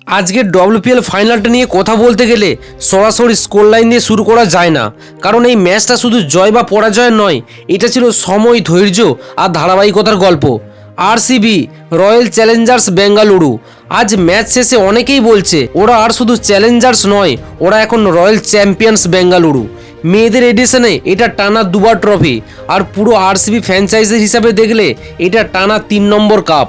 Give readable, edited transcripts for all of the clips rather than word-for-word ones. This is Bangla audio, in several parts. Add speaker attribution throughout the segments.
Speaker 1: আজকের ডব্লিউপিএল ফাইনালটা নিয়ে কথা বলতে গেলে সরাসরি স্কোর লাইন দিয়ে শুরু করা যায় না, কারণ এই ম্যাচটা শুধু জয় বা পরাজয়ের নয়, এটা ছিল সময়, ধৈর্য আর ধারাবাহিকতার গল্প। RCB royal Challengers Bengaluru. আজ ম্যাচ শেষে অনেকেই বলছে ওরা আর শুধু চ্যালেঞ্জার্স নয়, ওরা এখন রয়্যাল চ্যাম্পিয়ন্স বেঙ্গালুরু। মেয়েদের এডিশনে এটা টানা দুবার ট্রফি, আর পুরো আরসিবি ফ্র্যাঞ্চাইজির হিসাবে দেখলে এটা টানা 3 নম্বর কাপ।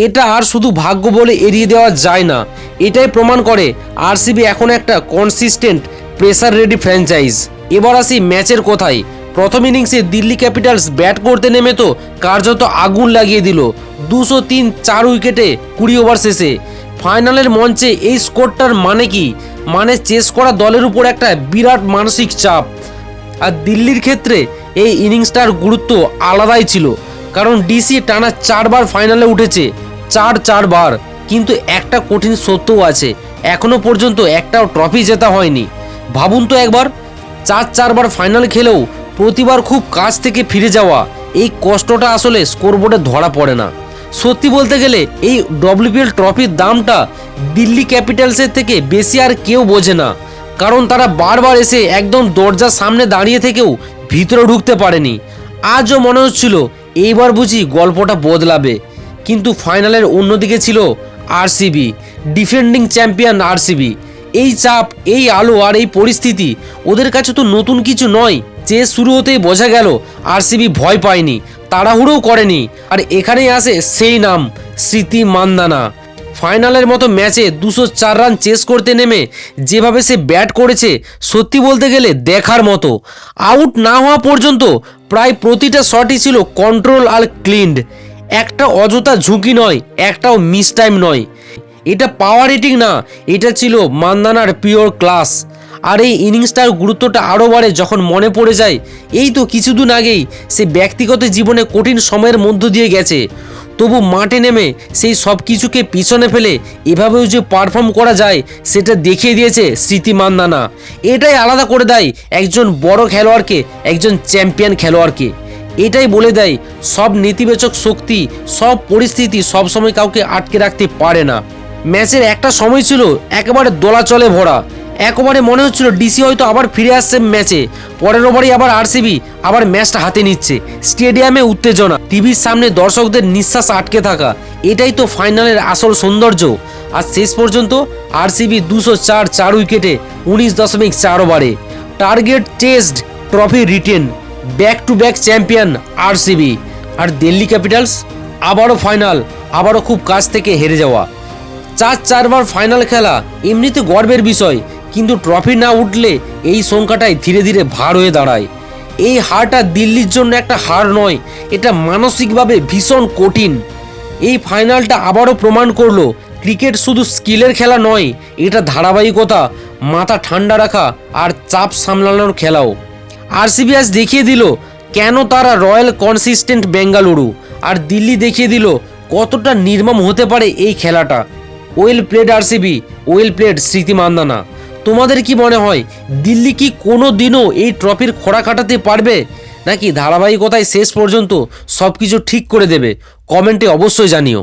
Speaker 1: এটা আর শুধু ভাগ্য বলে এড়িয়ে দেওয়া যায় না, এটাই প্রমাণ করে আরসিবি এখন একটা কনসিস্টেন্ট প্রেসার রেডি ফ্র্যাঞ্চাইজ। এবার আসি ম্যাচের কথায়। প্রথম ইনিংসে দিল্লি ক্যাপিটালস ব্যাট করতে নেমে তো কার্যত আগুন লাগিয়ে দিল। 203 4 উইকেটে 20 ওভার শেষে। ফাইনালের মঞ্চে এই স্কোরটার মানে কি? মানে চেস করা দলের উপর একটা বিরাট মানসিক চাপ। আর দিল্লির ক্ষেত্রে এই ইনিংসটার গুরুত্ব আলাদাই ছিল, কারণ ডিসি টানা 4 বার ফাইনালে উঠেছে, 4 বার। কিন্তু একটা কঠিন সত্যও আছে, এখনো পর্যন্ত একটাও ট্রফি জেতা হয়নি। ভাবুন তো একবার, 4 বার ফাইনাল খেলেও প্রতিবার খুব কাছ থেকে ফিরে যাওয়া, এই কষ্টটা আসলে স্কোরবোর্ডে ধরা পড়ে না। সত্যি বলতে গেলে এই ডব্লিউপিএল ট্রফির দামটা দিল্লি ক্যাপিটালসের থেকে বেশি আর কেউ বোঝে না, কারণ তারা বারবার এসে একদম দরজার সামনে দাঁড়িয়ে থেকেও ভিতরে ঢুকতে পারেনি। আজও মনে হচ্ছিল এইবার বুঝি গল্পটা বদলাবে, কিন্তু ফাইনালের অন্যদিকে ছিল আরসিবি, ডিফেন্ডিং চ্যাম্পিয়ন আরসিবি। এই চাপ, এই আলো আর এই পরিস্থিতি ওদের কাছে তো নতুন কিছু নয়। চেস শুরু হতেই বোঝা গেল আরসিবি ভয় পায়নি, তাড়াহুড়োও করেনি। আর এখানেই আসে সেই নাম, স্মৃতি মান্দানা। ফাইনালের মতো ম্যাচে 204 রান চেস করতে নেমে যেভাবে সে ব্যাট করেছে, সত্যি বলতে গেলে দেখার মতো। আউট না হওয়া পর্যন্ত প্রায় প্রতিটা শটই ছিল কন্ট্রোল আর ক্লিনড। একটা অযথা ঝুঁকি নয়, একটাও মিস টাইম নয়। এটা পাওয়ার হিটিং না, এটা ছিল মান্দানার পিওর ক্লাস। আর এই ইনিংসটার গুরুত্বটা আরও বাড়ে যখন মনে পড়ে যায় এই তো কিছুদিন আগেই সে ব্যক্তিগত জীবনে কঠিন সময়ের মধ্য দিয়ে গেছে, তবু মাঠে নেমে সেই সব কিছুকে পিছনে ফেলে এভাবেও যে পারফর্ম করা যায় সেটা দেখিয়ে দিয়েছে স্মৃতি মান্দানা। এটাই আলাদা করে দেয় একজন বড় খেলোয়াড়কে একজন চ্যাম্পিয়ন খেলোয়াড়কে। এটাই বলে দেয় সব নেতিবাচক শক্তি, সব পরিস্থিতি সবসময় কাউকে আটকে রাখতে পারে না। ম্যাচের একটা সময় ছিল একেবারে দোলাচলে ভরা, একবারে মনে হচ্ছিল ডিসি হয়তো আবার ফিরে আসছে ম্যাচে। পরের ওভারই আবার আরসিবি আবার ম্যাচটা হাতে নিচ্ছে। স্টেডিয়ামে উত্তেজনা, টিভির সামনে দর্শকদের নিঃশ্বাস আটকে থাকা, এটাই তো ফাইনালের আসল সৌন্দর্য। আর শেষ পর্যন্ত আরসিবি 204 4 উইকেটে 19.4 ওভারে target chased, trophy retained, back to back champion RCB. আর দিল্লি ক্যাপিটালস আবারও ফাইনাল, আবারও খুব কাছ থেকে হেরে যাওয়া। 4 বার ফাইনাল খেলা এমনিতে গর্বের বিষয়, কিন্তু ট্রফি না উঠলে এই সংখ্যাটাই ধীরে ধীরে ভার হয়ে দাঁড়ায়। এই হারটা দিল্লির জন্য একটা হার নয়, এটা মানসিকভাবে ভীষণ কঠিন। এই ফাইনালটা আবারও প্রমাণ করলো ক্রিকেট শুধু স্কিলের খেলা নয়, এটা ধারাবাহিকতা, মাথা ঠান্ডা রাখা আর চাপ সামলানোর খেলাও। আরসিবি আজ দেখিয়ে দিল কেন তারা রয়্যাল কনসিস্টেন্ট বেঙ্গালুরু, আর দিল্লি দেখিয়ে দিল কতটা নির্মম হতে পারে এই খেলাটা। Well played RCB, well played স্মৃতি মান্দানা। তোমাদের কি মনে হয় দিল্লি কি কোনো দিনও এই ট্রফির খরা কাটাতে পারবে, নাকি ধারাবাহিকতায় শেষ পর্যন্ত সব কিছু ঠিক করে দেবে? কমেন্টে অবশ্যই জানিও।